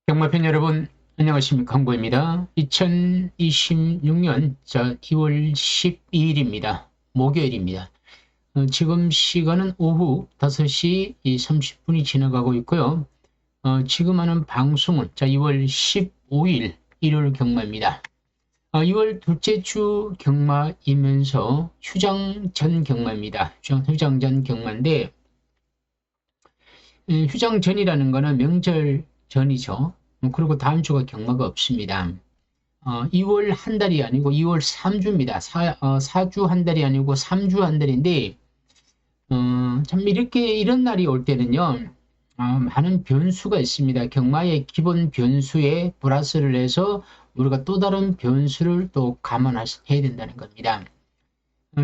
경마팬 여러분, 안녕하십니까. 황보입니다. 2026년 2월 12일입니다. 목요일입니다. 지금 시간은 오후 5시 30분이 지나가고 있고요. 지금 하는 방송은 2월 15일 일요일 경마입니다. 2월 둘째 주 경마이면서 휴장 전 경마입니다. 휴장 전 경마인데, 휴장 전이라는 거는 명절 전이죠. 그리고 다음 주가 경마가 없습니다. 2월 한 달이 아니고 2월 3주입니다. 4주 한 달이 아니고 3주 한 달인데, 참 이런 날이 올 때는요, 많은 변수가 있습니다. 경마의 기본 변수에 플러스를 해서 우리가 또 다른 변수를 또 감안해야 된다는 겁니다.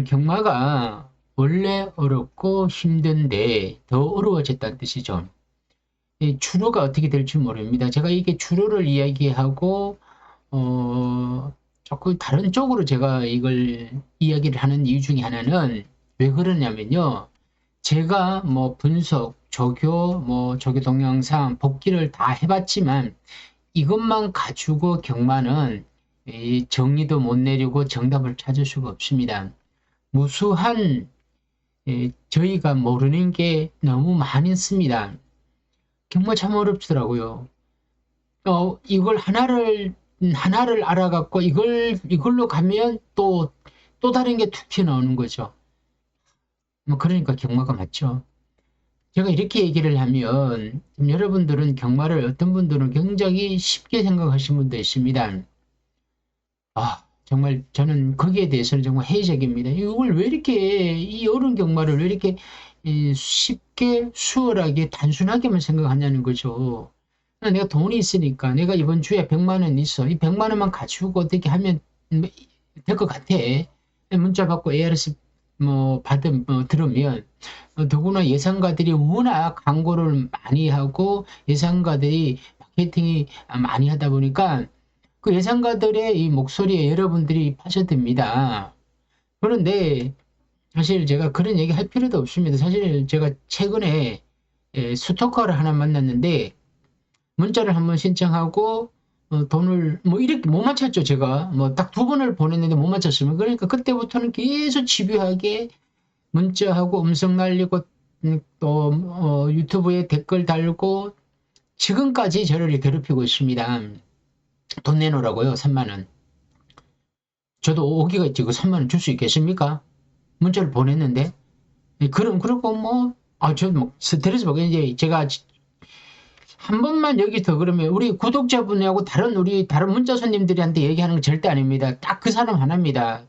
경마가 원래 어렵고 힘든데 더 어려워졌다는 뜻이죠. 주로가 어떻게 될지 모릅니다. 제가 이게 주로를 이야기하고 자꾸 다른 쪽으로 제가 이걸 이야기를 하는 이유 중에 하나는 왜 그러냐면요. 제가 뭐 분석, 조교 동영상, 복기를 다 해봤지만 이것만 가지고 경마는 정의도 못 내리고 정답을 찾을 수가 없습니다. 무수한 저희가 모르는 게 너무 많이 있습니다. 경마 참 어렵더라고요. 이걸 하나를 알아갖고 이걸로 가면 또 다른 게 툭 튀어나오는 거죠. 그러니까 경마가 맞죠. 제가 이렇게 얘기를 하면 여러분들은 경마를 어떤 분들은 굉장히 쉽게 생각하시는 분도 있습니다. 정말 저는 거기에 대해서는 정말 회의적입니다. 이걸 왜 이렇게 이 어려운 경마를 왜 이렇게 쉽게 수월하게 단순하게만 생각하냐는 거죠. 내가 돈이 있으니까 내가 이번 주에 100만 원 있어. 이 100만 원만 가지고 어떻게 하면 될 것 같아. 문자 받고 ARS 들으면 더구나 예상가들이 워낙 광고를 많이 하고 예상가들이 마케팅이 많이 하다 보니까 그 예상가들의 이 목소리에 여러분들이 빠져듭니다. 그런데 사실 제가 그런 얘기 할 필요도 없습니다. 사실 제가 최근에 스토커를 하나 만났는데 문자를 한번 신청하고 돈을 이렇게 못 맞췄죠. 제가 딱 2번을 보냈는데 못 맞췄으면 그러니까 그때부터는 계속 집요하게 문자하고 음성 날리고 또 유튜브에 댓글 달고 지금까지 저를 괴롭히고 있습니다. 돈 내놓으라고요. 3만 원. 저도 오기가 있지. 그 3만 원 줄 수 있겠습니까? 문자를 보냈는데 그러고 저 스트레스 받고 이제 제가 한 번만 여기 더 그러면 우리 구독자분하고 다른 문자 손님들한테 얘기하는 건 절대 아닙니다. 딱 그 사람 하나입니다.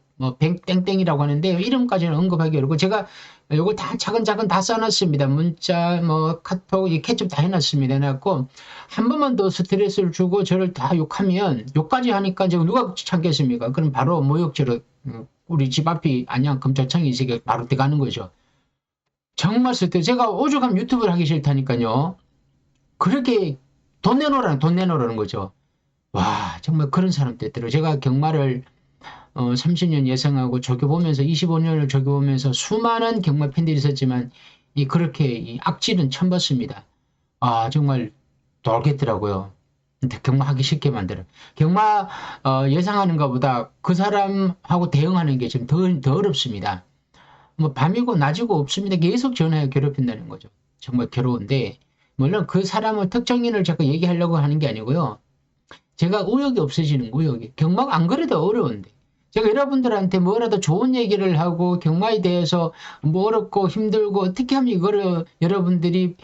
땡땡이라고 하는데 이름까지는 언급하기 어렵고 제가 요걸 다 차근차근 다 써놨습니다. 문자 카톡 캐첩 다 해놨습니다. 해놨고 한 번만 더 스트레스를 주고 저를 다 욕하면 욕까지 하니까 제가 누가 참겠습니까? 그럼 바로 모욕죄로 우리 집 앞이 안양 검찰청이 이제 바로 들어가는 거죠. 정말 스트레스. 제가 오죽하면 유튜브를 하기 싫다니까요. 그렇게 돈 내놓으라는 거죠. 와, 정말 그런 사람도 있더라고요. 제가 경마를 30년 예상하고 조교보면서 25년을 조교보면서 수많은 경마 팬들이 있었지만 그렇게 이 악질은 처음 봤습니다. 정말 돌겠더라고요. 경마하기 쉽게 만들어. 경마 예상하는 것보다 그 사람하고 대응하는 게 좀 더 어렵습니다. 밤이고 낮이고 없습니다. 계속 전화해 괴롭힌다는 거죠. 정말 괴로운데 물론 그 사람은 특정인을 자꾸 얘기하려고 하는 게 아니고요. 제가 의욕이 없어지는 거예요. 경마가 안 그래도 어려운데. 제가 여러분들한테 뭐라도 좋은 얘기를 하고 경마에 대해서 어렵고 힘들고 어떻게 하면 이거를 여러분들이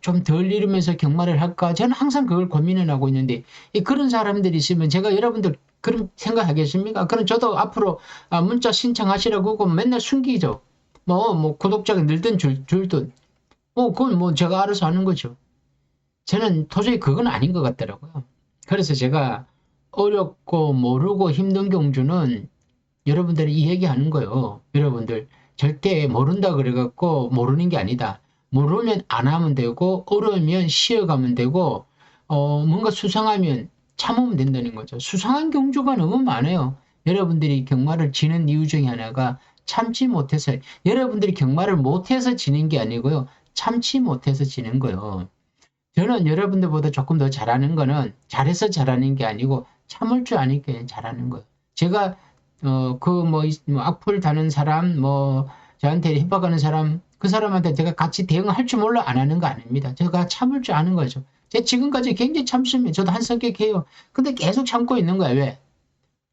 좀 덜 잃으면서 경마를 할까? 저는 항상 그걸 고민을 하고 있는데 그런 사람들이 있으면 제가 여러분들 그런 생각하겠습니까? 그럼 저도 앞으로 문자 신청하시라고 하고 맨날 숨기죠. 구독자가 늘든 줄든. 그건 제가 알아서 하는 거죠. 저는 도저히 그건 아닌 것 같더라고요. 그래서 제가 어렵고 모르고 힘든 경주는 여러분들이 이 얘기하는 거예요. 여러분들 절대 모른다 그래갖고 모르는 게 아니다. 모르면 안 하면 되고 어려우면 쉬어가면 되고 뭔가 수상하면 참으면 된다는 거죠. 수상한 경주가 너무 많아요. 여러분들이 경마를 지는 이유 중에 하나가 참지 못해서 여러분들이 경마를 못해서 지는 게 아니고요. 참지 못해서 지는 거예요. 저는 여러분들보다 조금 더 잘하는 거는 잘해서 잘하는 게 아니고 참을 줄 아니까 잘하는 거예요. 제가 악플 다는 사람 저한테 협박하는 사람 그 사람한테 제가 같이 대응할 줄 몰라 안 하는 거 아닙니다. 제가 참을 줄 아는 거죠. 제가 지금까지 굉장히 참습니다. 저도 한 성격해요. 근데 계속 참고 있는 거야. 왜?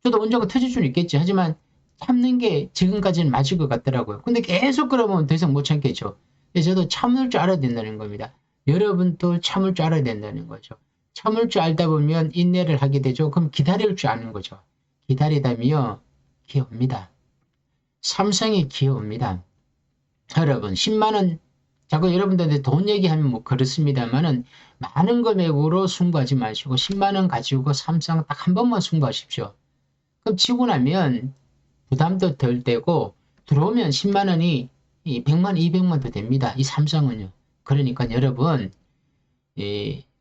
저도 언젠가 터질 수는 있겠지. 하지만 참는 게 지금까지는 맞을 것 같더라고요. 근데 계속 그러면 더 이상 못 참겠죠. 근데 저도 참을 줄 알아야 된다는 겁니다. 여러분도 참을 줄 알아야 된다는 거죠. 참을 줄 알다 보면 인내를 하게 되죠. 그럼 기다릴 줄 아는 거죠. 기다리다면 기회옵니다. 삼성이 기회옵니다. 여러분 10만원 자꾸 여러분들한테 돈 얘기하면 뭐 그렇습니다만은 많은 금액으로 승부하지 마시고 10만원 가지고 삼성 딱 한 번만 승부하십시오. 그럼 치고 나면 부담도 덜 되고 들어오면 10만원이 100만 200만도 됩니다. 이 삼성은요. 그러니까 여러분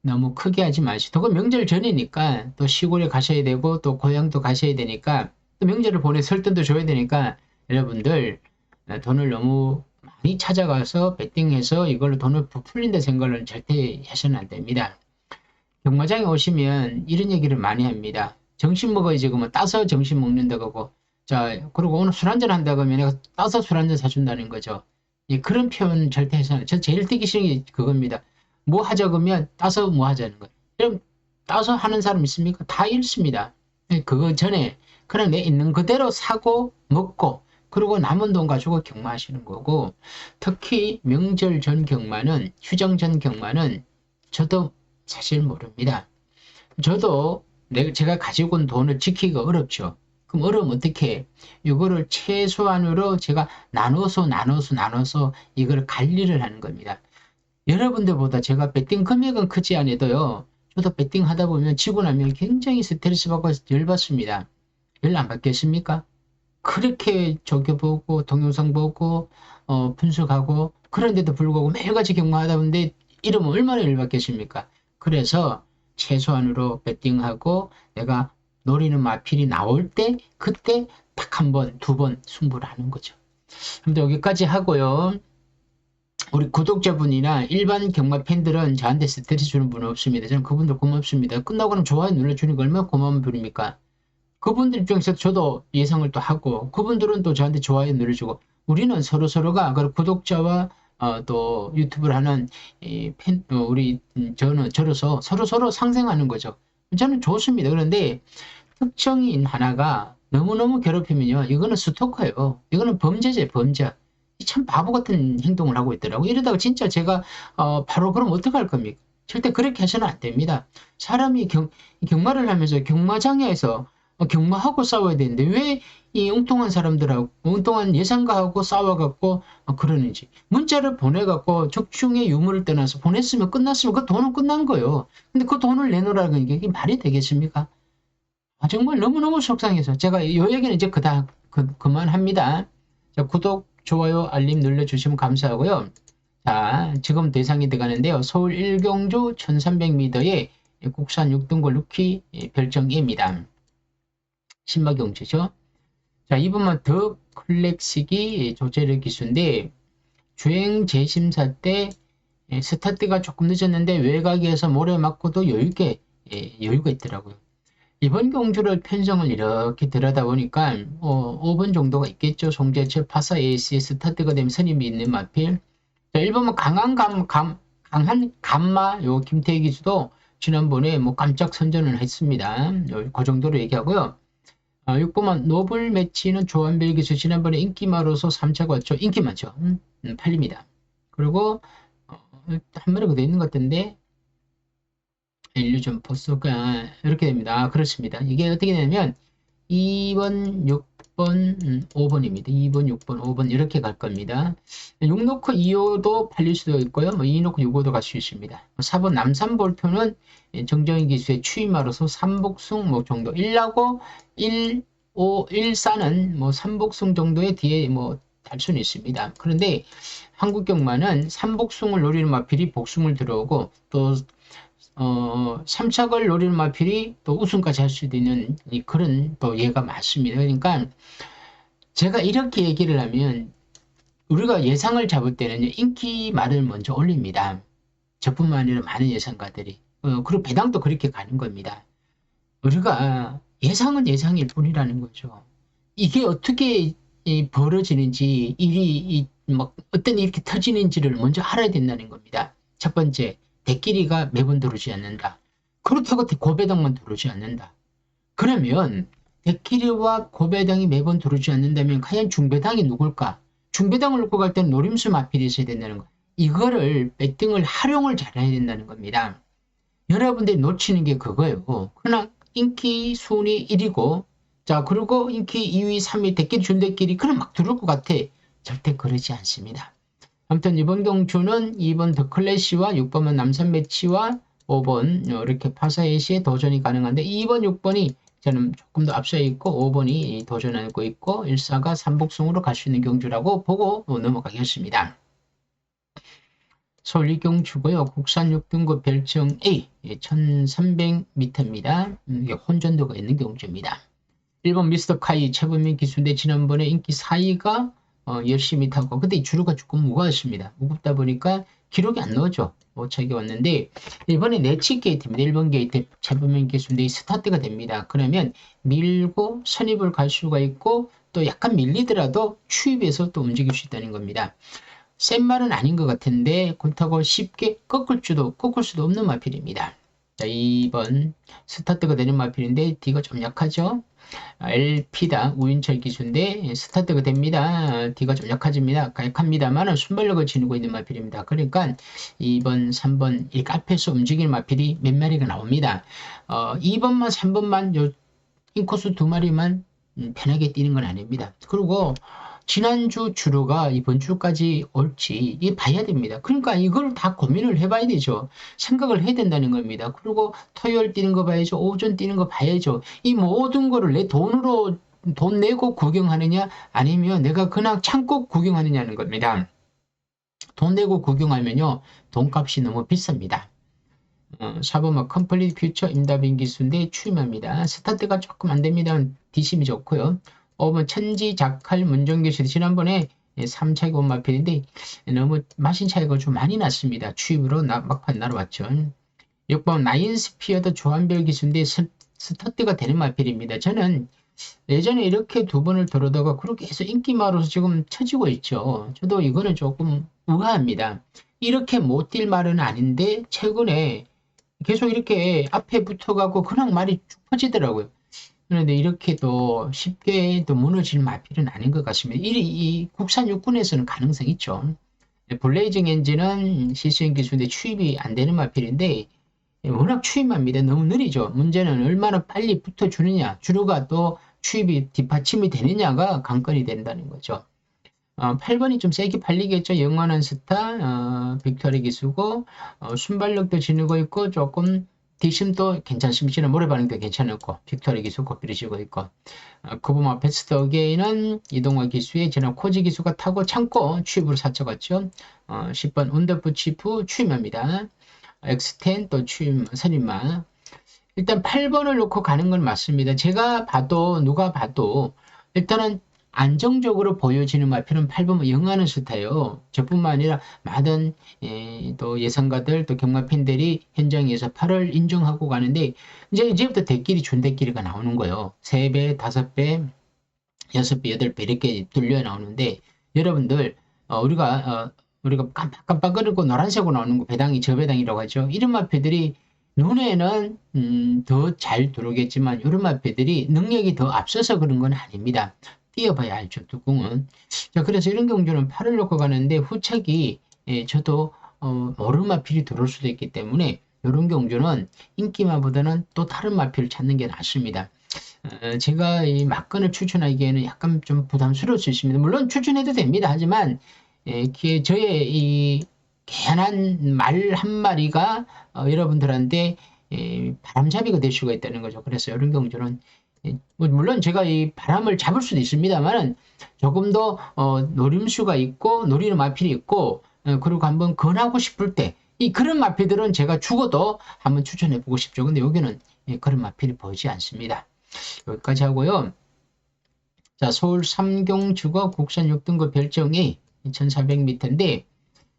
너무 크게 하지 마시고 또 명절 전이니까 또 시골에 가셔야 되고 또 고향도 가셔야 되니까 또 명절을 보내 설 돈도 줘야 되니까 여러분들 돈을 너무 많이 찾아가서 베팅해서 이걸로 돈을 부풀린다 생각을 절대 하셔는 안 됩니다. 경마장에 오시면 이런 얘기를 많이 합니다. 점심 먹어야지 그러면 따서 점심 먹는다고 하고 자 그리고 오늘 술 한잔 한다고 하면 내가 따서 술 한잔 사준다는 거죠. 그런 표현 절대 해서는 안 해요. 저 제일 듣기 싫은 게 그겁니다. 뭐 하자 그러면 따서 뭐 하자는 거예요. 그럼 따서 하는 사람 있습니까? 다 잃습니다. 그거 전에 그냥 내 있는 그대로 사고 먹고 그리고 남은 돈 가지고 경마하시는 거고 특히 명절 전 경마는 휴정 전 경마는 저도 사실 모릅니다. 저도 제가 가지고 온 돈을 지키기가 어렵죠. 그럼 어려우면 어떻게 해? 이거를 최소한으로 제가 나눠서 이걸 관리를 하는 겁니다. 여러분들보다 제가 배팅 금액은 크지 않아도요. 저도 배팅 하다 보면 지고 나면 굉장히 스트레스 받고 열받습니다. 열 안 받겠습니까? 그렇게 적여보고 동영상 보고 분석하고 그런데도 불구하고 매일같이 경마하다 보는데 이러면 얼마나 열받겠습니까? 그래서 최소한으로 배팅하고 내가 노리는 마필이 나올 때 그때 딱 한 번, 두 번 승부를 하는 거죠. 아무튼 여기까지 하고요. 우리 구독자분이나 일반 경마 팬들은 저한테 스트레스 주는 분은 없습니다. 저는 그분들 고맙습니다. 끝나고는 좋아요 눌러주는 거 얼마나 고마운 분입니까? 그분들 입장에서 저도 예상을 또 하고 그분들은 또 저한테 좋아요 눌러주고 우리는 서로가 구독자와 또 유튜브를 하는 저로서 서로 상생하는 거죠. 저는 좋습니다. 그런데 특정인 하나가 너무너무 괴롭히면요. 이거는 스토커예요. 이거는 범죄죠, 범죄. 참 바보 같은 행동을 하고 있더라고요. 이러다가 진짜 제가 바로 그럼 어떡할 겁니까? 절대 그렇게 해서는 안 됩니다. 사람이 경마를 하면서 경마장에서 경마하고 싸워야 되는데 왜 이 엉뚱한 사람들하고 엉뚱한 예상가하고 싸워갖고 그러는지 문자를 보내갖고 적중의 유무를 떠나서 보냈으면 끝났으면 그 돈은 끝난 거예요. 근데 그 돈을 내놓으라는 게 이게 말이 되겠습니까? 정말 너무너무 속상해서 제가 요 얘기는 이제 그만합니다. 자, 구독, 좋아요, 알림 눌러주시면 감사하고요. 자, 지금 대상이 들어가는데요. 서울 1경주 1300m의 국산 6등골 루키 별정입니다. 신마경주죠. 자, 이번만 더 클래식이 조제를 기수인데 주행 재심사 때 스타트가 조금 늦었는데 외곽에서 모래 맞고도 여유가 있더라고요. 이번 경주를 편성을 이렇게 들여다보니까 5번 정도가 있겠죠. 송재철 파사 AC의 스타트가 되면 선임이 있는 마필. 자, 1번은 강한 감마 요 김태희 기수도 지난번에 깜짝 선전을 했습니다. 그 정도로 얘기하고요. 6번은 노블 매치는 조한별 기수 지난번에 인기마로서 3차가 왔죠. 인기 많죠. 팔립니다. 그리고 한 마리가 더 있는 것 같은데 일루전 포스가 이렇게 됩니다. 그렇습니다. 이게 어떻게 되냐면 2번, 6번, 5번입니다. 2번, 6번, 5번 이렇게 갈 겁니다. 6 놓고 2호도 팔릴 수도 있고요. 2 놓고 6호도 갈 수 있습니다. 4번 남산 볼표는 정정희 기수의 추임마로서 삼복승 정도 1하고 1, 5, 1, 4는 삼복승 정도의 뒤에 갈 수는 있습니다. 그런데 한국 경마는 삼복승을 노리는 마필이 복승을 들어오고 또 3착을 노리는 마필이 또 우승까지 할 수도 있는 그런 또 예가 많습니다. 그러니까 제가 이렇게 얘기를 하면 우리가 예상을 잡을 때는 인기말을 먼저 올립니다. 저뿐만 아니라 많은 예상가들이. 그리고 배당도 그렇게 가는 겁니다. 우리가 예상은 예상일 뿐이라는 거죠. 이게 어떻게 벌어지는지, 일이 막 어떤 일이 이렇게 터지는지를 먼저 알아야 된다는 겁니다. 첫 번째, 대끼리가 매번 들어오지 않는다. 그렇다고 고배당만 들어오지 않는다. 그러면 대끼리와 고배당이 매번 들어오지 않는다면 과연 중배당이 누굴까? 중배당을 놓고 갈 때는 노림수 마필이 있어야 된다는 거. 이거를 배팅을 활용을 잘해야 된다는 겁니다. 여러분들이 놓치는 게 그거예요. 그러나 인기 순위 1위고 자 그리고 인기 2위, 3위 대끼리 준대끼리 그럼 막 들어올 것 같아. 절대 그러지 않습니다. 아무튼 이번 경주는 2번 더 클래시와 6번은 남산 매치와 5번 이렇게 파사이시에 도전이 가능한데 2번, 6번이 저는 조금 더 앞서 있고 5번이 도전하고 있고 1사가 삼복승으로 갈 수 있는 경주라고 보고 넘어가겠습니다. 서울 경주고요. 국산 6등급 별정 A 1300m입니다. 이게 혼전도가 있는 경주입니다. 1번 미스터 카이 최범민 기수인데 지난번에 인기 4위가 열심히 타고 근데 주류가 조금 무거웠습니다. 무겁다 보니까 기록이 안 나오죠. 오차게 왔는데 이번에 내치 게이트입니다. 1번 게이트 최범민 기수인데 스타트가 됩니다. 그러면 밀고 선입을 갈 수가 있고 또 약간 밀리더라도 추입해서 또 움직일 수 있다는 겁니다. 센 말은 아닌 것 같은데 그렇다고 쉽게 꺾을 수도 없는 마필입니다. 자, 2번 스타트가 되는 마필인데 D가 좀 약하죠. LP다 우인철 기수인데 스타트가 됩니다. D가 좀 약합니다만 순발력을 지니고 있는 마필입니다. 그러니까 2번, 3번 이렇게 앞에서 움직이는 마필이 몇 마리가 나옵니다. 2번만 3번만 요 인코스 2마리만 편하게 뛰는 건 아닙니다. 그리고 지난주 주로가 이번 주까지 올지 봐야 됩니다. 그러니까 이걸 다 고민을 해봐야 되죠. 생각을 해야 된다는 겁니다. 그리고 토요일 뛰는 거 봐야죠. 오전 뛰는 거 봐야죠. 이 모든 거를 내 돈으로 돈 내고 구경하느냐 아니면 내가 그냥 참고 구경하느냐는 겁니다. 돈 내고 구경하면요. 돈값이 너무 비쌉니다. 4번 컴플리트 퓨처 임다빈 기수인데 추임합니다. 스타트가 조금 안 됩니다. 뒷심이 좋고요. 5번 천지 작할 문정교시 지난번에 3차기 온 마필인데 너무 마신 차이가 좀 많이 났습니다. 추입으로 막판 날아왔죠. 6번 나인스피어도 조한별 기수인데 스타트가 되는 마필입니다. 저는 예전에 이렇게 두 번을 들어다가 그렇게 해서 인기마로서 지금 처지고 있죠. 저도 이거는 조금 의아합니다. 이렇게 못 뛸 말은 아닌데 최근에 계속 이렇게 앞에 붙어가고 그냥 말이 쭉 퍼지더라고요. 그런데 이렇게 또 쉽게 또 무너질 마필은 아닌 것 같습니다. 이 국산 육군에서는 가능성이 있죠. 블레이징 엔진은 시스템 기술인데 추입이 안 되는 마필인데 워낙 추입합니다. 너무 느리죠. 문제는 얼마나 빨리 붙어주느냐, 주류가 또 추입이 뒷받침이 되느냐가 관건이 된다는 거죠. 8번이 좀 세게 팔리겠죠. 영원한 스타, 빅토리 기수고 순발력도 지니고 있고 조금 뒷심도 괜찮습니다. 모래반응도 괜찮았고 빅토리 기수 고삐르시고 있고 쿠브마 베스트 어게인은 이동화 기수의 지난 코지 기수가 타고 참고 추입으로 사쳐갔죠. 10번 운더프 치프 추임합니다. X10 또 추임 선임마. 일단 8번을 놓고 가는 건 맞습니다. 제가 봐도 누가 봐도 일단은 안정적으로 보여지는 마필은 8번 영하는 스타예요. 저뿐만 아니라 많은 또 예상가들 또 경마팬들이 현장에서 8을 인정하고 가는데 이제부터 대끼리 준대끼리가 나오는 거예요. 3배, 5배, 6배, 8배 이렇게 뚫려 나오는데 여러분들 우리가 깜빡깜빡거리고 노란색으로 나오는 거 배당이 저배당이라고 하죠. 이런 마필들이 눈에는 더 잘 들어오겠지만 이런 마필들이 능력이 더 앞서서 그런 건 아닙니다. 뛰어봐야 알죠, 뚜껑은. 자, 그래서 이런 경주는 팔을 놓고 가는데 후착이 저도 모르는 마필이 들어올 수도 있기 때문에 이런 경주는 인기마보다는 또 다른 마필을 찾는 게 낫습니다. 제가 이 막건을 추천하기에는 약간 좀 부담스러울 수 있습니다. 물론 추천해도 됩니다. 하지만 저의 이 개한한 말 한 마리가 여러분들한테 바람잡이가 될 수가 있다는 거죠. 그래서 이런 경주는 물론 제가 이 바람을 잡을 수도 있습니다만은 조금 더 노림수가 있고 노리는 마필이 있고 그리고 한번 권하고 싶을 때 이 그런 마필들은 제가 죽어도 한번 추천해 보고 싶죠. 근데 여기는 그런 마필이 보이지 않습니다. 여기까지 하고요. 자, 서울 삼경주거 국산 6등급 별정이 2400m인데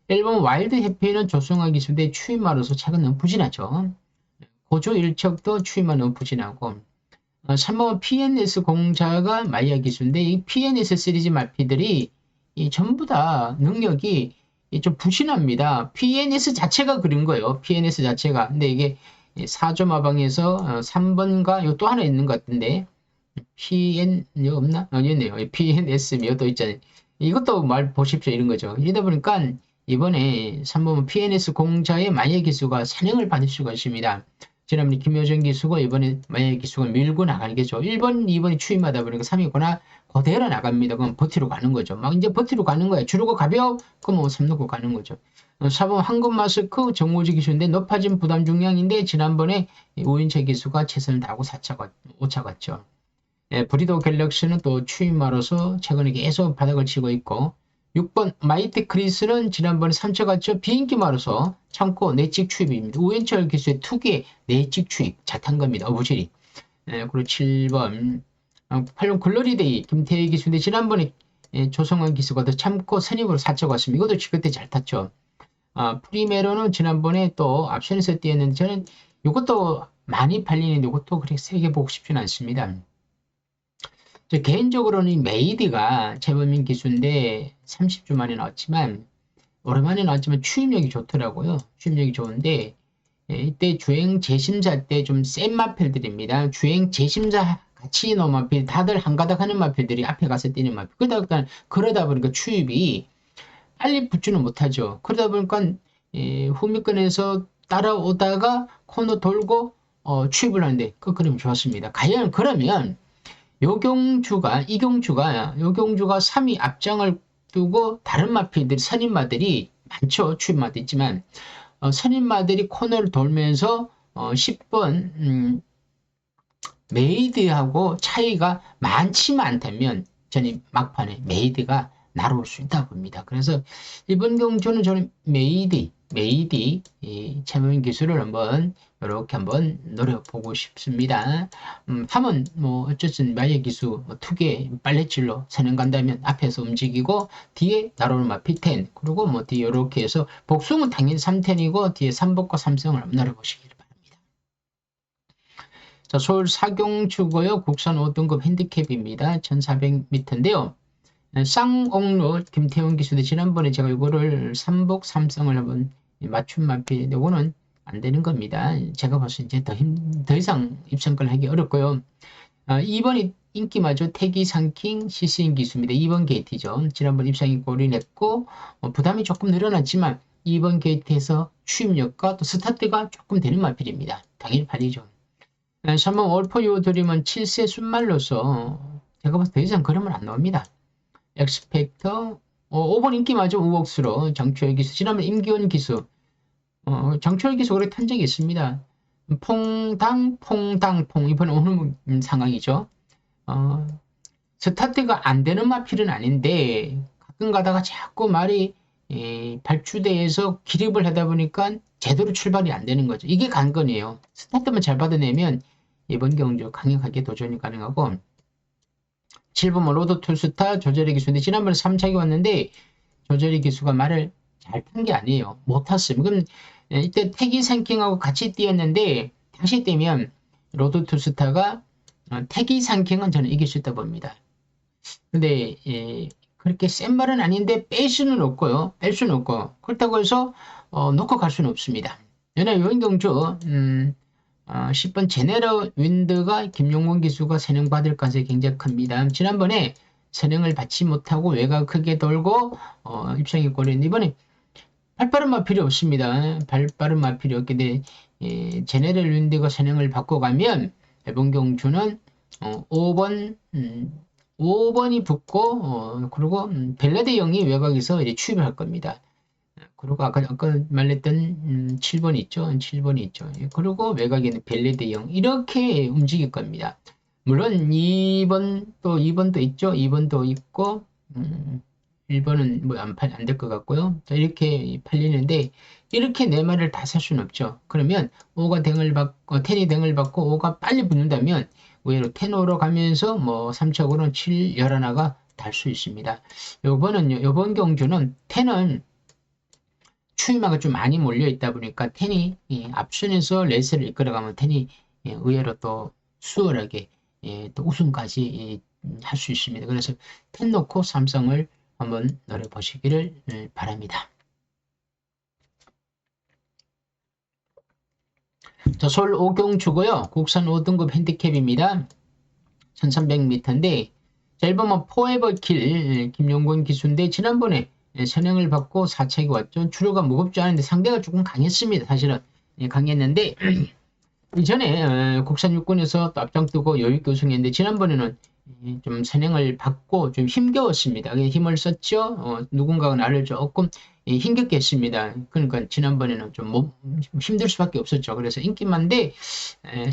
일본 와일드 해피는 조성화 기수대 추임마로서 차가 너무 부진하죠. 고조 일척도 추임마 너무 부진하고 3번 PNS 공자가 마이야 기수인데 이 PNS 시리즈 마피들이 전부 다 능력이 좀 부진합니다. PNS 자체가 그런 거예요. PNS 자체가. 근데 이게 4조 마방에서 3번가 또 하나 있는 것 같은데 PN 이거 없나? 있네요. PNS 또 있잖아요. 이것도 말 보십시오 이런 거죠. 이러다 보니까 이번에 3번 PNS 공자의 마이야 기수가 산행을 받을 수가 있습니다. 지난번에 김효정 기수가 이번에 만약에 기수가 밀고 나가겠죠. 1번, 2번이 추임하다 보니까 3위거나 그대로 나갑니다. 그럼 버티러 가는 거죠. 막 이제 버티러 가는 거예요. 주르고 가벼워? 그럼 뭐 3 놓고 가는 거죠. 4번 황금 마스크 정오지 기수인데 높아진 부담 중량인데 지난번에 오인채 기수가 최선을 다하고 5차 갔죠. 브리더 갤럭시는 또 추임마로서 최근에 계속 바닥을 치고 있고 6번 마이트 크리스는 지난번에 3차 갔죠. 비인기마로서 참고 내찍 추입입니다. 우연철 기수의 투기의 내찍 추입 잘 탄 겁니다. 어부질이. 그리고 7번 8번 글로리데이 김태희 기수인데 지난번에 조성환 기수가 더 참고 선입으로 4차 갔습니다. 이것도 그때 잘 탔죠. 프리메로는 지난번에 또 앞선에서 뛰었는데 저는 이것도 많이 팔리는데 이것도 그렇게 세게 보고 싶지는 않습니다. 개인적으로는 메이드가 재범인 기수인데 30주 만에 나왔지만 오랜만에 나왔지만 추임력이 좋더라고요. 추임력이 좋은데 이때 주행 재심사 때 좀 센 마필들입니다. 주행 재심사 같이 넣은 마필 다들 한가닥 하는 마필들이 앞에 가서 뛰는 마필. 그러다 보니까 추입이 빨리 붙지는 못하죠. 그러다 보니까 후미권에서 따라오다가 코너 돌고 추입을 하는데 그 그림 좋았습니다. 과연 그러면 이경주가 3위 앞장을 두고 다른 마필들 선임마들이 많죠. 추임마도 있지만 선임마들이 코너를 돌면서 10번 메이드하고 차이가 많지만 않다면 저는 막판에 메이드가 날아올 수 있다고 봅니다. 그래서 이번 경주는 저는 메이디 최면 기술을 한번 이렇게 한번 노려보고 싶습니다. 하면 뭐 어쨌든 마의 기수 투개 빨래질로 선행 간다면 앞에서 움직이고 뒤에 날아오는 마피 10 그리고 뭐 뒤에 이렇게 해서 복숭은 당연히 3텐이고 뒤에 3복과 3성을 한번 노려보시기 바랍니다. 자, 서울 사경주고요. 국산 5등급 핸디캡입니다. 1400m인데요. 쌍옥로 김태훈 기수인데 지난번에 제가 이거를 3복 3성을 한번 맞춤 마피 이거는 안 되는 겁니다. 제가 봤을 때 더 이상 입성권 하기 어렵고요. 2번이 인기마저 태기 상킹 CC인 기수입니다. 2번 게이트죠. 지난번 입상이 골이 냈고 부담이 조금 늘어났지만 2번 게이트에서 추임력과 또 스타트가 조금 되는 마필입니다. 당연히 팔리죠. 3번 올포유 드림은 7세 순말로서 제가 봤을 때 더 이상 그러면 안 나옵니다. 엑스펙터 5번 인기마저 우옥수로 정초열 기수 지난번 임기원 기수 정초열 기수 오래 탄 적이 있습니다. 퐁당 이번에 오는 상황이죠. 스타트가 안 되는 마필은 아닌데 가끔 가다가 자꾸 말이 발주대에서 기립을 하다 보니까 제대로 출발이 안 되는 거죠. 이게 관건이에요. 스타트만 잘 받아내면 이번 경주 강력하게 도전이 가능하고 7번 로드 툴스타 조절의 기수인데 지난번에 3차기 왔는데 조절의 기수가 말을 잘 탄 게 아니에요. 못 탔어요. 그럼 이때 태기 상킹하고 같이 뛰었는데 다시 뛰면 로드 툴스타가 태기 상킹은 저는 이길 수 있다 봅니다. 근데 그렇게 센 말은 아닌데 뺄 수는 없고요. 뺄 수는 없고 그렇다고 해서 놓고 갈 수는 없습니다. 연애 요인경주 10번 제네럴 윈드가 김용곤 기수가 선행 받을 가능성이 굉장히 큽니다. 지난번에 선행을 받지 못하고 외곽 크게 돌고 입상이 꼬리는데 이번에 발빠른 마필이 없습니다. 발빠른 마필이 없기 때문에 제네럴 윈드가 선행을 받고 가면 이번 경주는 5번이 붙고 그리고 벨라데 형이 외곽에서 이제 추입을 할 겁니다. 그리고 아까 말했던 7번 있죠. 7번이 있죠. 그리고 외곽에는 벨레데 형 이렇게 움직일 겁니다. 물론 2번도 있죠. 2번도 있고 1번은 뭐 안 될 것 같고요. 자, 이렇게 팔리는데 이렇게 네 마리를 다 살 수는 없죠. 그러면 5가 댕을 받고 10이 댕을 받고 5가 빨리 붙는다면 의외로 10으로 가면서 뭐 3척으로는 7, 11가 달 수 있습니다. 요번 경주는 10은 추이마가 좀 많이 몰려 있다 보니까 10이 앞선에서 레이스를 이끌어가면 10이 의외로 또 수월하게 또 우승까지 할 수 있습니다. 그래서 10 놓고 삼성을 한번 노려보시기를 바랍니다. 자, 서울 오경주고요. 국산 5등급 핸디캡입니다. 1300m인데 자, 1번은 포에버킬 김용곤 기수인데 지난번에 선행을 받고 4착이 왔죠. 주로가 무겁지 않은데 상대가 조금 강했습니다. 사실은 강했는데 이전에 국산 육군에서 또 앞장뜨고 여유있게 우승했는데 지난번에는 좀 선행을 받고 좀 힘겨웠습니다. 힘을 썼죠. 누군가가 나를 조금 힘겹게 했습니다. 그러니까 지난번에는 좀 힘들 수밖에 없었죠. 그래서 인기만데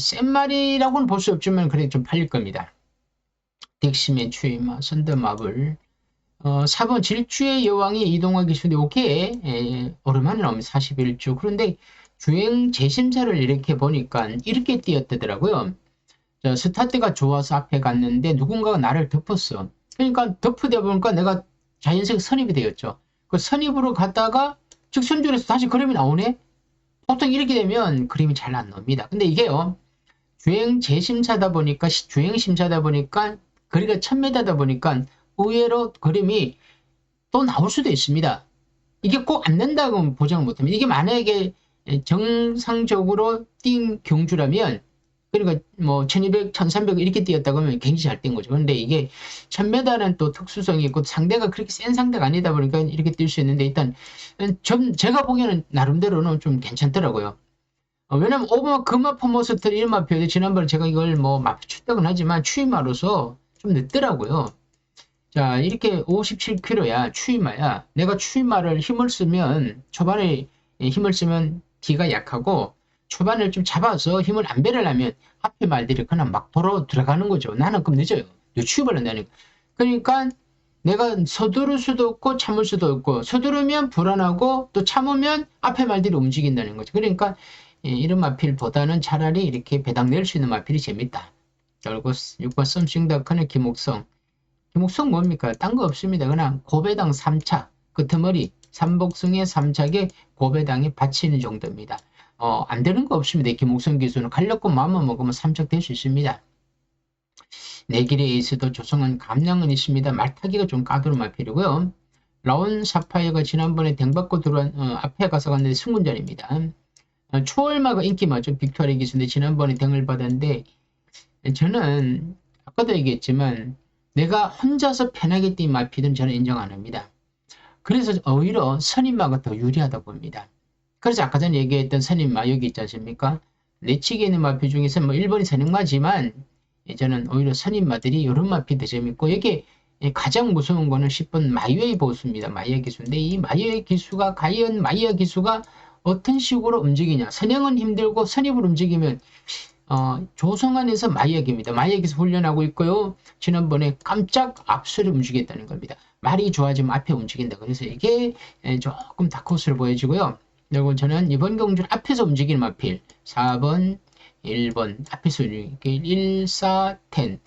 센 말이라고는 볼 수 없지만 그래도 좀 팔릴 겁니다. 덱시맨 추이마 선더마블 4번 질주의 여왕이 이동하기 쉬운데 오케이 오랜만에 나오면 41주 그런데 주행 재심사를 이렇게 보니까 이렇게 뛰었더라고요. 스타트가 좋아서 앞에 갔는데 누군가가 나를 덮었어. 그러니까 덮으다 보니까 내가 자연스럽게 선입이 되었죠. 그 선입으로 갔다가 직선줄에서 다시 그림이 나오네? 보통 이렇게 되면 그림이 잘 안 나옵니다. 근데 이게요. 주행 재심사다 보니까 주행 심사다 보니까 거리가 1000m다 보니까 의외로 그림이 또 나올 수도 있습니다. 이게 꼭 안 된다고 보장을 못합니다. 이게 만약에 정상적으로 뛴 경주라면 그러니까 뭐 1200, 1300 이렇게 뛰었다고 하면 굉장히 잘 뛴 거죠. 그런데 이게 1000m는 또 특수성이 있고 상대가 그렇게 센 상대가 아니다 보니까 이렇게 뛸 수 있는데 일단 제가 보기에는 나름대로는 좀 괜찮더라고요. 왜냐면 오버마 금화 포머스트리 이런 마표인데 지난번에 제가 이걸 뭐 마표 출덕은 하지만 추이마로서 좀 늦더라고요. 자 이렇게 57km야 추이마야. 내가 추이마를 힘을 쓰면 초반에 힘을 쓰면 뒤가 약하고 초반을 좀 잡아서 힘을 안 배려하면 앞에 말들이 그냥 막 돌아 들어가는 거죠. 나는 그럼 늦어요. 추입을 한다니까. 그러니까 내가 서두를 수도 없고 참을 수도 없고 서두르면 불안하고 또 참으면 앞에 말들이 움직인다는 거죠. 그러니까 이런 마필보다는 차라리 이렇게 배당 낼 수 있는 마필이 재밌다. 그리고 6번 썸씽다크는 김옥성. 김옥성 뭡니까? 딴 거 없습니다. 그냥 고배당 3차 끄트머리 삼복승의 3착에 고배당이 받치는 정도입니다. 안 되는 거 없습니다. 김옥성 기수는 갈렸고 마음만 먹으면 3착 될 수 있습니다. 내길의 에이스도 조성은 감량은 있습니다. 말타기가 좀 까다로운 마필이고요. 라온 사파이어가 지난번에 댕받고 들어온 앞에 가서 갔는데 승군전입니다. 초월마가 인기맞죠. 빅토리 기수인데 지난번에 댕을 받았는데 저는 아까도 얘기했지만 내가 혼자서 편하게 뛴 마필은 저는 인정 안 합니다. 그래서 오히려 선임마가 더 유리하다 봅니다. 그래서 아까 전에 얘기했던 선임마 여기 있지 않습니까? 내치기에 있는 마필 중에서 뭐 1번이 선임마지만 저는 오히려 선임마들이 이런 마필 더 재밌고 여기 가장 무서운 거는 10번 마이웨이 보수입니다. 마이웨이 기수인데 이 마이웨이 기수가 과연 마이웨이 기수가 어떤 식으로 움직이냐. 선행은 힘들고 선입을 움직이면 조성안에서 마이웨이입니다. 마이웨이 기수 훈련하고 있고요. 지난번에 깜짝 앞서를 움직였다는 겁니다. 말이 좋아지면 앞에 움직인다. 그래서 이게 조금 다크호스를 보여지고요. 그리고 저는 이번 경주는 앞에서 움직이는 마필 4번, 1번 앞에서 이렇게 1, 4, 10.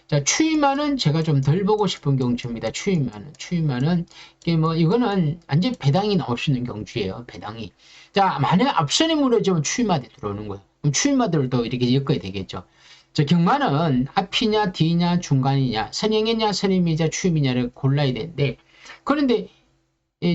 자, 추이마는 제가 좀 덜 보고 싶은 경주입니다. 추이마는 이게 뭐 이거는 완전 배당이 나올 수 있는 경주예요. 배당이. 자, 만약 앞선이 무너지면 추이마들 들어오는 거예요. 그럼 추이마들도 이렇게 엮어야 되겠죠. 자, 경마는 앞이냐 뒤냐 중간이냐 선행이냐 선임이냐 추임이냐를 골라야 되는데 그런데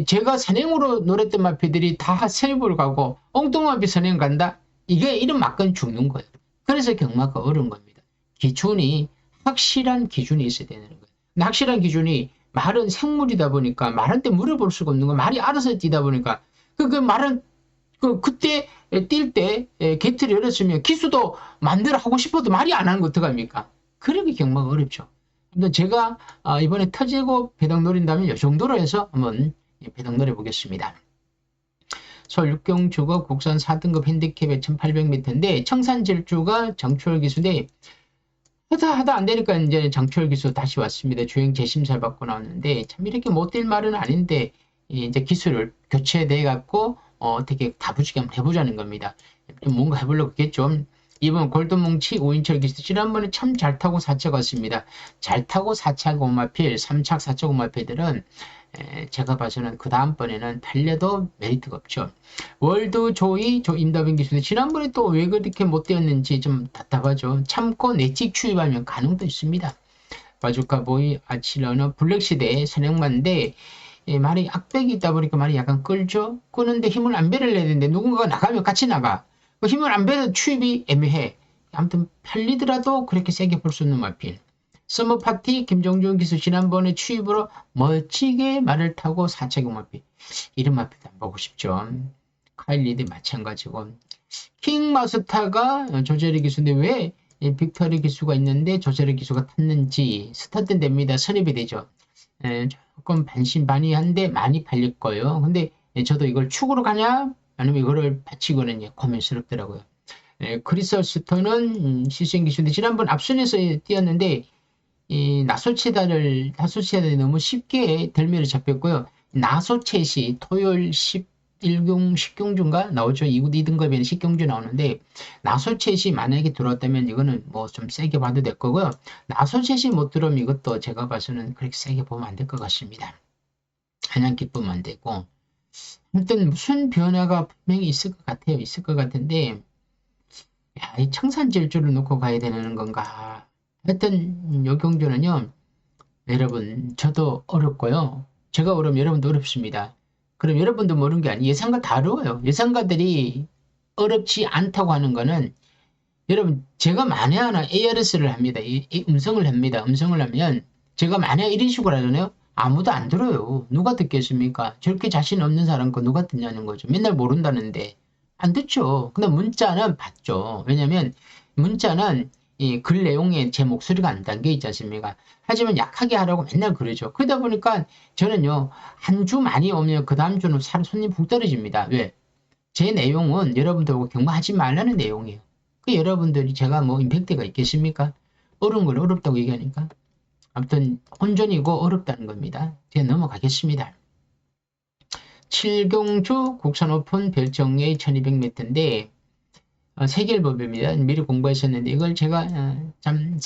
제가 선행으로 노렸던 마피들이 다 선임으로 가고 엉뚱마피 선행 간다? 이게 이런 막건 죽는 거예요. 그래서 경마가 어려운 겁니다. 기준이 확실한 기준이 있어야 되는 거예요. 확실한 기준이 말은 생물이다 보니까 말한테 물어볼 수가 없는 거예요. 말이 알아서 뛰다 보니까 그 말은 그때 뛸 때 게이트를 열었으면 기수도 만들어 하고 싶어도 말이 안 하는 거 어떡합니까? 그러게 경마가 어렵죠. 근데 제가 이번에 터지고 배당 노린다면 이 정도로 해서 한번 배당 노려보겠습니다. 서울 육경주가 국산 4등급 핸디캡에 1800m인데 청산질주가 정추월 기수인데 하다 안 되니까 이제 장철 기수 다시 왔습니다. 주행 재심사를 받고 나왔는데 참 이렇게 못될 말은 아닌데 이제 기술을 교체돼 갖고 어떻게 다부지게 한번 해보자는 겁니다. 좀 뭔가 해보려고 했겠죠. 이번 골든뭉치 오인철 기수 지난번에 참 잘 타고 4차 갔습니다. 잘 타고 4차 오마필, 3차 4차 오마필들은 제가 봐서는 그 다음번에는 달려도 메리트가 없죠. 월드 조이 임다빈 기수는 지난번에 또 왜 그렇게 못 되었는지 좀 답답하죠. 참고 내직 추입하면 가능도 있습니다. 바주카 보이 아치러너 블랙시대의 선행만인데 말이 악백이 있다 보니까 말이 약간 끌죠. 끄는데 힘을 안 배를 내야 되는데 누군가가 나가면 같이 나가. 그 힘을 안 배도 추입이 애매해. 아무튼 팔리더라도 그렇게 세게 볼 수 없는 마필. 서머파티 김종준 기수 지난번에 추입으로 멋지게 말을 타고 4차 경마필. 이런 마필도 안 보고 싶죠. 카일리드 마찬가지고. 킹마스타가 조제리 기수인데 왜 빅터리 기수가 있는데 조제리 기수가 탔는지 스타트 됩니다. 선입이 되죠. 조금 반신반의한데 많이 팔릴 거예요. 근데 저도 이걸 축으로 가냐 아니면 이거를 바치고는 고민스럽더라고요. 크리스 스톤은 시승 기수인데 지난번 앞선에서 뛰었는데 이 나소치다를 너무 쉽게 덜미를 잡혔고요. 나소챗이 토요일 11경 10경주인가 나오죠. 2등급에는 10경주 나오는데 나소챗이 만약에 들어왔다면 이거는 뭐 좀 세게 봐도 될 거고요. 나소챗이 못 들어오면 이것도 제가 봐서는 그렇게 세게 보면 안 될 것 같습니다. 그냥 기쁘면 안 되고 아무튼 무슨 변화가 분명히 있을 것 같아요. 있을 것 같은데 야, 이 청산질주를 놓고 가야 되는 건가. 하여튼 요 경주는요. 여러분 저도 어렵고요. 제가 어려우면 여러분도 어렵습니다. 그럼 여러분도 모르는 게 아니에요. 예상가 다 어려워요. 예상가들이 어렵지 않다고 하는 거는 여러분 제가 만에 하나 ARS를 합니다. 이 음성을 합니다. 음성을 하면 제가 만에 이런 식으로 하잖아요. 아무도 안 들어요. 누가 듣겠습니까? 저렇게 자신 없는 사람 거 누가 듣냐는 거죠. 맨날 모른다는데 안 듣죠. 근데 문자는 받죠. 왜냐면 문자는 이 글 내용에 제 목소리가 안 담겨 있지 않습니까? 하지만 약하게 하라고 맨날 그러죠. 그러다 보니까 저는요, 한 주 많이 오면 그 다음 주는 손님 푹 떨어집니다. 왜? 제 내용은 여러분들하고 경마하지 말라는 내용이에요. 그 여러분들이 제가 뭐 임팩트가 있겠습니까? 어려운 걸 어렵다고 얘기하니까. 아무튼 혼전이고 어렵다는 겁니다. 제가 넘어가겠습니다. 7경주 국산 오픈 별정리 1200m인데 세계일보입니다. 미리 공부했었는데 이걸 제가 참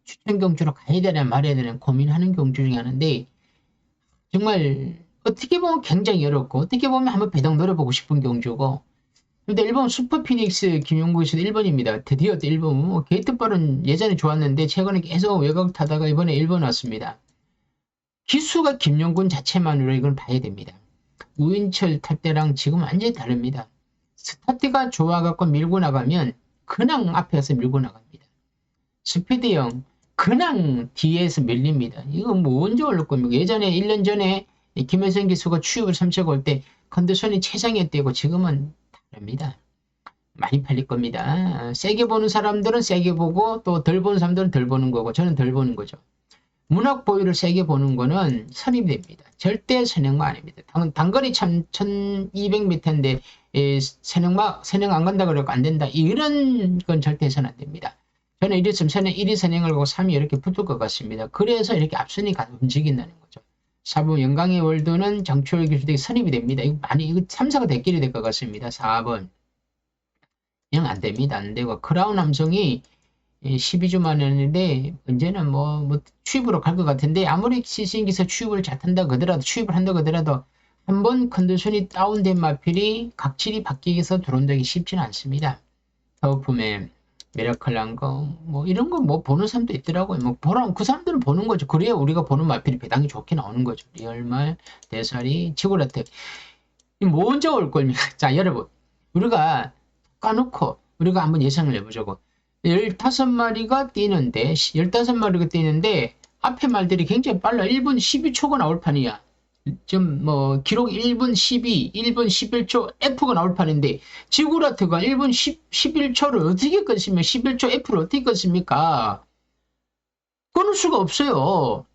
추천 경주로 가야 되나 말아야 되나 고민하는 경주 중에 하나인데 정말 어떻게 보면 굉장히 어렵고 어떻게 보면 한번 배당 노려보고 싶은 경주고 근데 일본 슈퍼피닉스 김용구에서 1번입니다. 드디어 1번 뭐 게이트볼은 예전에 좋았는데 최근에 계속 외곽 타다가 이번에 1번 왔습니다. 기수가 김용군 자체만으로 이건 봐야 됩니다. 우인철 탈 때랑 지금 완전히 다릅니다. 스타트가 좋아갖고 밀고 나가면 그냥 앞에서 밀고 나갑니다. 스피드형 그냥 뒤에서 밀립니다. 이거 뭐 언제 올릴 겁니까? 예전에 1년 전에 김혜성 기수가 추입을 3차 올 때 컨디션이 최상이었대고 지금은 다릅니다. 많이 팔릴 겁니다. 세게 보는 사람들은 세게 보고 또 덜 보는 사람들은 덜 보는 거고 저는 덜 보는 거죠. 문학 보유를 세게 보는 거는 선입이 됩니다. 절대 선행마 아닙니다. 단거리 참 1200m인데 선행 안 간다 그러고 안 된다. 이런 건 절대 해서는 안 됩니다. 저는 이랬으면 1위 선행을 하고 3위 이렇게 붙을 것 같습니다. 그래서 이렇게 앞선이 움직인다는 거죠. 4번 영광의 월드는 장초월 기술이 선입이 됩니다. 이거 3사가 대길이 될 것 같습니다. 4번. 영 안 됩니다. 안 되고 크라운 함성이 12주 만에 했는데 언제는 뭐 취입으로 갈 것 같은데 아무리 시신기사 취입을 잘 탄다 그러더라도 취입을 한다 그러더라도 한번 컨디션이 다운된 마필이 각질이 바뀌기 위해서 들어온다기 쉽지는 않습니다. 타워품에 미라클한 거 뭐 이런 거 뭐 보는 사람도 있더라고요. 뭐 그 사람들은 보는 거죠. 그래야 우리가 보는 마필이 배당이 좋게 나오는 거죠. 리얼말, 대사리, 치고라텍 먼저 올 겁니다. 자 여러분 우리가 까놓고 우리가 한번 예상을 해보자고. 15마리가 뛰는데 15마리가 뛰는데 앞에 말들이 굉장히 빨라. 1분 12초가 나올 판이야. 좀 뭐 기록 1분 12, 1분 11초 F가 나올 판인데 지구라트가 1분 11초를 어떻게 끊습니까? 11초 F를 어떻게 끊습니까? 끊을 수가 없어요.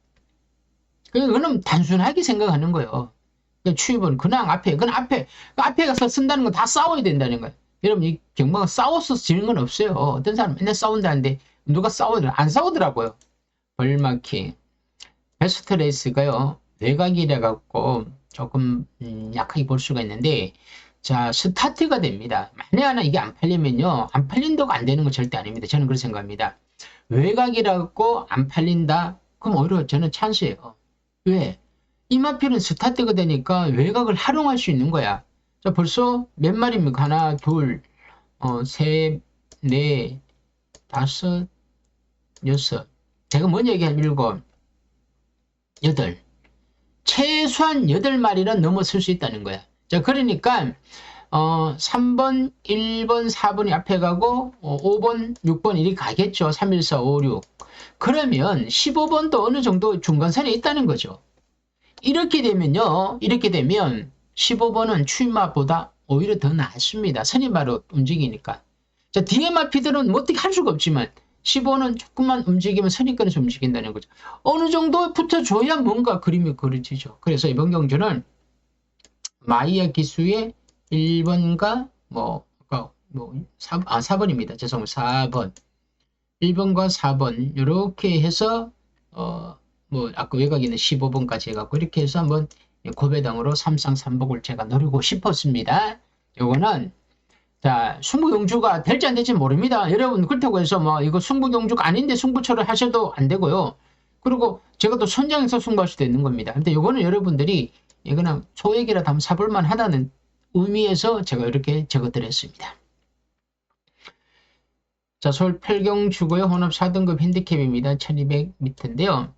그거는 단순하게 생각하는 거예요. 추입은 그냥 앞에 가서 쓴다는 건 다 싸워야 된다는 거예요. 여러분 이 경마가 싸워서 지는 건 없어요. 어떤 사람 맨날 싸운다는데 누가 안 싸우더라고요. 벌마키. 베스트 레이스가요. 외곽이라 갖고 조금 약하게 볼 수가 있는데 자 스타트가 됩니다. 만에 하나 이게 안 팔리면요. 안 팔린다고 안 되는 건 절대 아닙니다. 저는 그렇게 생각합니다. 외곽이라 갖고 안 팔린다? 그럼 오히려 저는 찬스예요. 왜? 이 마필은 스타트가 되니까 외곽을 활용할 수 있는 거야. 자 벌써 몇 마리입니까? 하나, 둘, 셋, 넷, 다섯, 여섯. 제가 뭔 얘기하면 일곱, 여덟. 최소한 8마리는 넘어설 수 있다는 거야. 자, 그러니까, 3번, 1번, 4번이 앞에 가고, 5번, 6번 이렇게 가겠죠. 3, 1, 4, 5, 6. 그러면 15번도 어느 정도 중간선에 있다는 거죠. 이렇게 되면요. 이렇게 되면 15번은 추임마보다 오히려 더 낫습니다. 선임마로 움직이니까. 자, 뒤에 마피들은 뭐 어떻게 할 수가 없지만 15는 조금만 움직이면 선입견에서 움직인다는 거죠. 어느 정도 붙어줘야 뭔가 그림이 그려지죠. 그래서 이번 경주는 마이야 기수의 1번과 4번입니다. 죄송합니다. 4번. 1번과 4번 이렇게 해서 아까 외곽에 있는 15번까지 해갖고 이렇게 해서 한번 고배당으로 3상 3복을 제가 노리고 싶었습니다. 요거는 자, 승부용주가 될지 안 될지 모릅니다. 여러분, 그렇다고 해서 이거 승부용주가 아닌데 승부처를 하셔도 안 되고요. 그리고 제가 또 선장에서 승부할 수도 있는 겁니다. 근데 이거는 여러분들이 그냥 소액이라도 한번 사볼만 하다는 의미에서 제가 이렇게 적어드렸습니다. 자, 서울 8경주고요. 혼합 4등급 핸디캡입니다. 1200m인데요.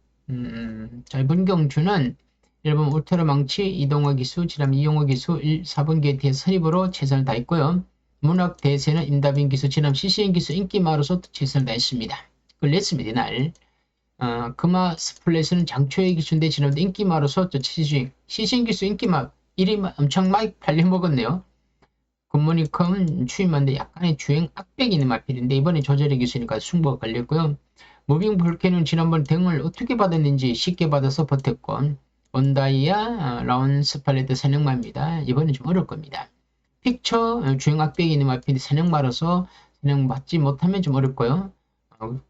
자, 이번 경주는 1번 울트라 망치, 이동화 기수, 지남 이용호 기수, 4번 게이트의 선입으로 최선을 다했고요. 문학 대세는 임다빈 기수, 지남 CCN 기수 인기마로서 최선을 다했습니다. 그걸 냈습니다, 이날. 금화 스플릿은 장초의 기수인데 지난번에 인기마로서 CCN 기수 인기마 1위 엄청 많이 팔려먹었네요. 굿모닝컴은 추임한데 약간의 주행 악백이 있는 마필인데 이번에 조절의 기수니까 승부가 걸렸고요. 무빙 볼케는 지난번 등을 어떻게 받았는지 쉽게 받아서 버텼고 온다이아 라운스 팔레트 선행마입니다. 이번엔 좀 어려울 겁니다. 픽처 주행 악백이 있는 마필인데 선행마로서 선행 받지 못하면 좀 어렵고요.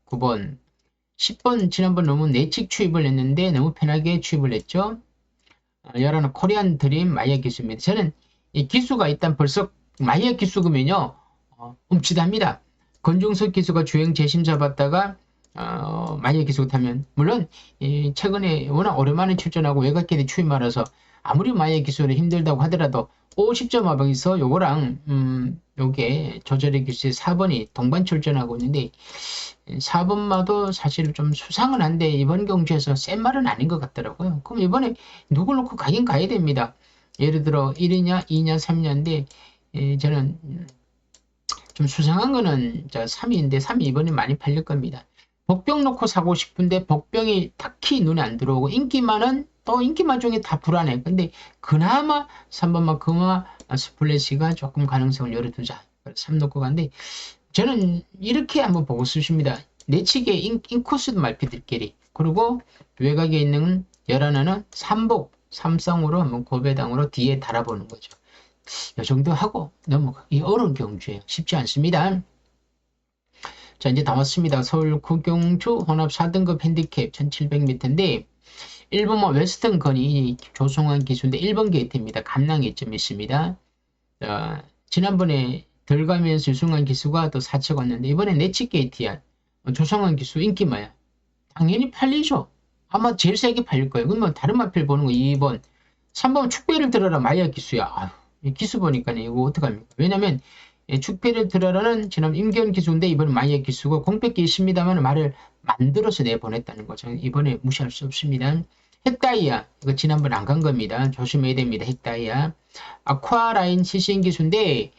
9번 10번 지난번 너무 내칙 추입을 했는데 너무 편하게 추입을 했죠. 11 코리안 드림 마이어 기수입니다. 저는 이 기수가 일단 벌써 마이어 기수금은요 움찔합니다. 권중석 기수가 주행 재심 잡았다가 마이어 기수 타면 물론 최근에 워낙 오랜만에 출전하고 외곽계에 추임 말아서 아무리 마이어 기수는 힘들다고 하더라도 50점 하방에서 요거랑 요게 조절의 기수의 4번이 동반 출전하고 있는데 4번마도 사실 좀 수상은 한데 이번 경주에서 센 말은 아닌 것 같더라고요. 그럼 이번에 누굴 놓고 가긴 가야 됩니다. 예를 들어 1이냐 2냐 3냐인데 저는 좀 수상한 거는 3위인데 3위 이번에 많이 팔릴 겁니다. 복병 놓고 사고 싶은데 복병이 딱히 눈에 안 들어오고 인기만은 또 인기만 중에 다 불안해. 근데 그나마 3번만 금화 스플래시가 조금 가능성을 열어두자. 3 놓고 갔는데 저는 이렇게 한번 보고 싶습니다. 내치기에 인코스도 말피들끼리 그리고 외곽에 있는 11은 3복 3쌍으로 한번 고배당으로 뒤에 달아보는 거죠. 이 정도 하고 넘어가기 어려운 경주예요. 쉽지 않습니다. 자 이제 다 왔습니다. 서울 구경주 혼합 4등급 핸디캡 1700m인데 1번 웨스턴 건이 조성한 기수인데 1번 게이트입니다. 감랑이 좀 있습니다. 지난번에 덜 가면서 유승한 기수가 또 4척 왔는데 이번에 내치 게이트야. 조성한 기수 인기마야. 당연히 팔리죠. 아마 제일 세게 팔릴 거예요. 그러면 다른 마필 보는 거 2번. 3번 축배를 들어라 마이야 기수야. 아유, 기수 보니까 이거 어떡합니까? 왜냐면 축배를 들어라는 지난 임기현 기수인데 이번에 마이야 기수고 공백기 있습니다만 말을 만들어서 내보냈다는 거죠. 이번에 무시할 수 없습니다. 핵다이아 이거 지난번 안 간 겁니다. 조심해야 됩니다. 핵다이아 아쿠아라인 CCN 기수인데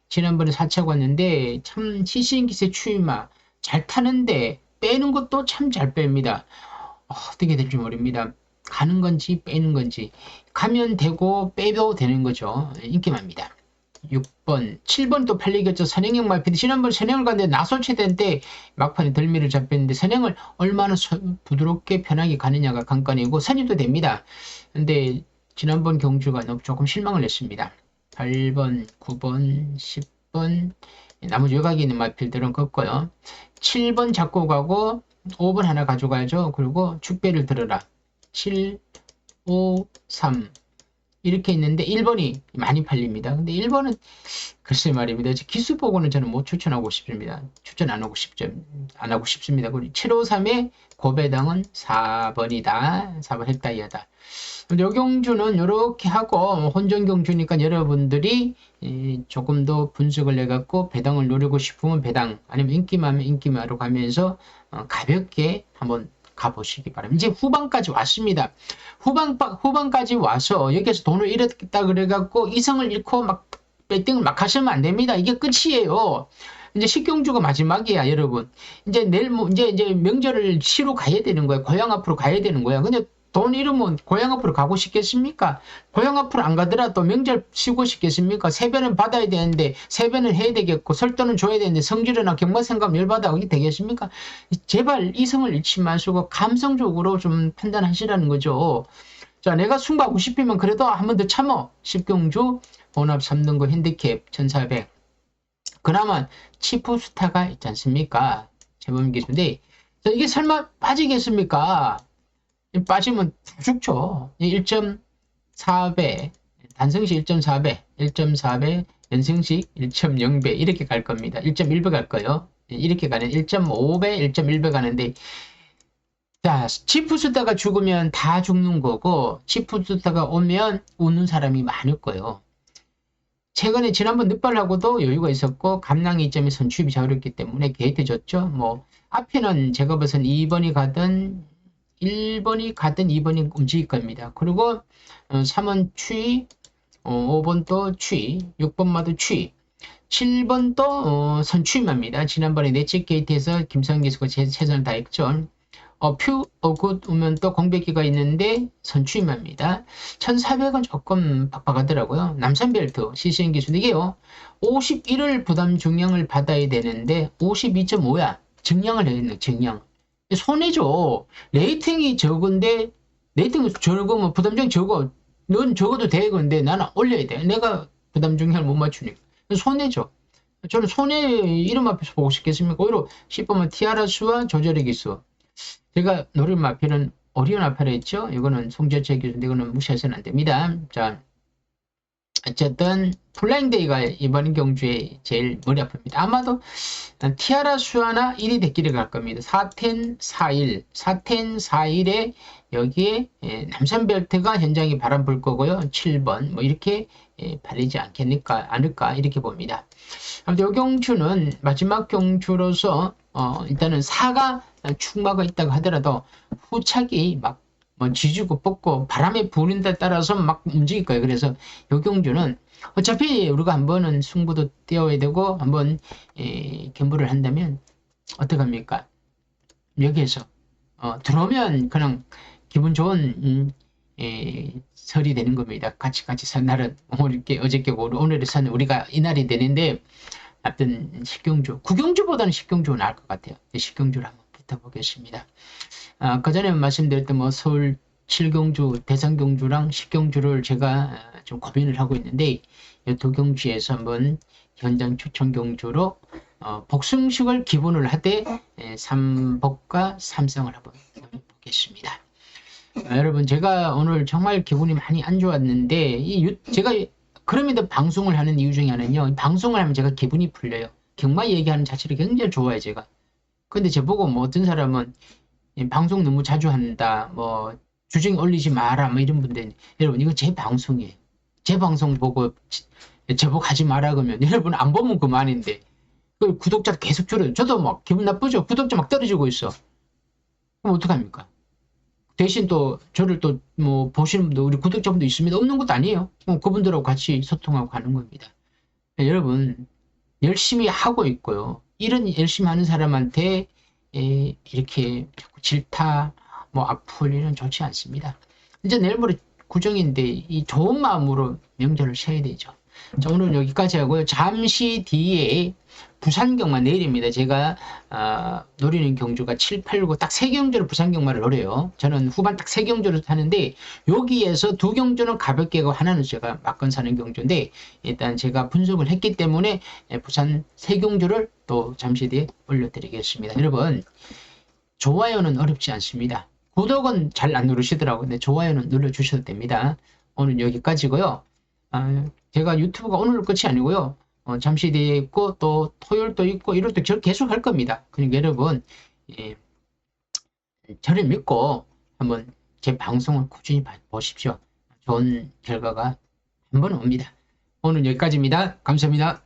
지난번에 4차 왔는데 참 CCN 기수의 추임마 잘 타는데 빼는 것도 참 잘 뺍니다. 어떻게 될지 모릅니다. 가는 건지 빼는 건지 가면 되고 빼도 되는 거죠. 인기만입니다. 6번 7번 또 팔리겠죠. 선행형 말피디 지난번 선행을 갔는데 나솔체된 때 막판에 덜미를 잡혔는데 선행을 얼마나 부드럽게 편하게 가느냐가 관건이고 선임도 됩니다. 근데 지난번 경주가 조금 실망을 했습니다. 8번 9번 10번 나머지 외곽에 있는 말필들은 걷고요. 7번 잡고 가고 5번 하나 가져가야죠. 그리고 축배를 들어라. 7, 5, 3 이렇게 있는데 1번이 많이 팔립니다. 근데 1번은 글쎄 말입니다. 기수 보고는 저는 못 추천하고 싶습니다. 추천 안 하고 싶습니다. 그리고 753의 고배당은 4번이다. 4번 했다이하다. 요경주는 이렇게 하고 혼전경주니까 여러분들이 조금 더 분석을 해갖고 배당을 노리고 싶으면 배당, 아니면 인기마면 인기마로 가면서 가볍게 한번 가보시기 바랍니다. 이제 후반까지 왔습니다. 후반까지 와서 여기서 돈을 잃었다 그래갖고 이성을 잃고 막 배팅을 막 하시면 안 됩니다. 이게 끝이에요. 이제 식경주가 마지막이야, 여러분. 이제 내일 이제 명절을 치러 가야 되는 거야. 고향 앞으로 가야 되는 거야. 근데 돈 잃으면 고향 앞으로 가고 싶겠습니까? 고향 앞으로 안 가더라도 명절 쉬고 싶겠습니까? 세배는 받아야 되는데, 세배는 해야 되겠고, 설돈은 줘야 되는데, 성질이나 경마생각 열받아 하게 되겠습니까? 제발 이성을 잃지 마시고, 감성적으로 좀 판단하시라는 거죠. 자, 내가 승부하고 싶으면 그래도 한 번 더 참어. 식경주, 혼합 3등급 핸디캡 1400. 그나마 치프스타가 있지 않습니까? 재범 기수인데, 이게 설마 빠지겠습니까? 빠지면 죽죠. 1.4배, 단성식 1.4배, 1.4배, 연승식 1.0배 이렇게 갈 겁니다. 1.1배 갈 거예요. 이렇게 가는 1.5배, 1.1배 가는데, 자, 치프스타가 죽으면 다 죽는 거고, 치프스타가 오면 웃는 사람이 많을 거예요. 최근에 지난번 늑발하고도 여유가 있었고 감낭 이점에 선취입이 잘 어렵기 때문에 게이트 줬죠. 뭐 앞에는 제가 봐선 2번이 가든 1번이 가든 2번이 움직일 겁니다. 그리고 3번 취, 5번도 취, 6번마도 취, 7번도 선취입니다. 지난번에 내치 게이트에서 김성현 기수가 최선을 다했죠. 굿 오면 또 공백기가 있는데 선취입니다. 1400은 조금 빡빡하더라고요. 남산벨트 CCN 기술 이게요. 51을 부담 중량을 받아야 되는데 52.5야. 증량을 해야 되는 증량. 손해죠. 레이팅이 적은데 레이팅이 적으면 부담 중량 적어. 넌 적어도 돼. 근데 나는 올려야 돼. 내가 부담 중량을 못 맞추니까. 손해죠. 저는 손해 이름 앞에서 보고 싶겠습니까? 오히려 10번은 티아라수와 조절의 기수. 제가 노릴 마필은 오리온 아파라 했죠? 이거는 송재철 기수인데 이거는 무시해서는 안 됩니다. 자, 어쨌든 플라잉데이가 이번 경주에 제일 머리 아픕니다. 아마도 티아라 수아나 1이 대끼리 갈 겁니다. 4텐 4일 4텐 4일에 여기에 남산벨트가 현장에 바람 불 거고요. 7번 뭐 이렇게 발리지 않을까 이렇게 봅니다. 아무튼 이 경주는 마지막 경주로서 일단은 4가 축마가 있다고 하더라도 후착이 막 뭐 지지고 뻗고 바람에 부는데 따라서 막 움직일 거예요. 그래서 이 경주는 어차피 우리가 한번은 승부도 띄워야 되고 한번 겸부를 한다면 어떡합니까? 여기에서 들어오면 그냥 기분 좋은 설이 되는 겁니다. 같이 산 날은 오늘 어저께 오늘의 산 우리가 이날이 되는데 하여튼 식경주 구경주보다는 식경주가 나을 것 같아요. 식경주를 한번 붙어보겠습니다. 아까 전에 말씀드렸던 뭐 서울 7경주, 대상경주랑 10경주를 제가 좀 고민을 하고 있는데 이 두 경주에서 한번 현장 추천 경주로 복승식을 기본을 하되 3복과 3성을 한번 보겠습니다. 여러분 제가 오늘 정말 기분이 많이 안 좋았는데 제가 그럼에도 방송을 하는 이유 중에 하나는요. 방송을 하면 제가 기분이 풀려요. 경마 얘기하는 자체를 굉장히 좋아해요. 제가. 근데 저보고 뭐 어떤 사람은 방송 너무 자주 한다, 뭐 주중에 올리지 마라, 뭐 이런 분들, 여러분 이거 제 방송이에요. 제 방송 보고 저보고 하지 마라 그러면 여러분 안 보면 그만인데 그 구독자 계속 줄어요. 저도 막 기분 나쁘죠. 구독자 막 떨어지고 있어. 그럼 어떡합니까? 대신 또 저를 또 뭐 보시는 분도 우리 구독자분도 있습니다. 없는 것도 아니에요. 그분들하고 같이 소통하고 가는 겁니다. 여러분 열심히 하고 있고요. 이런 열심히 하는 사람한테 이렇게 자꾸 질타, 뭐 악플 이런 좋지 않습니다. 이제 내일 모레 구정인데 이 좋은 마음으로 명절을 쉬어야 되죠. 자, 오늘은 여기까지 하고요. 잠시 뒤에 부산 경마 내일입니다. 제가 노리는 경주가 7, 8, 9 딱 세 경주를 부산 경마를 노려요. 저는 후반 딱 세 경주를 타는데 여기에서 두 경주는 가볍게 하고 하나는 제가 막건 사는 경주인데 일단 제가 분석을 했기 때문에 부산 세 경주를 또 잠시 뒤에 올려드리겠습니다. 여러분 좋아요는 어렵지 않습니다. 구독은 잘 안 누르시더라고요. 근데 좋아요는 눌러주셔도 됩니다. 오늘 여기까지고요. 제가 유튜브가 오늘 끝이 아니고요. 잠시 뒤에 있고 또 토요일도 있고 일요일도 계속 할 겁니다. 그러니까 여러분 예, 저를 믿고 한번 제 방송을 꾸준히 보십시오. 좋은 결과가 한 번 옵니다. 오늘 여기까지입니다. 감사합니다.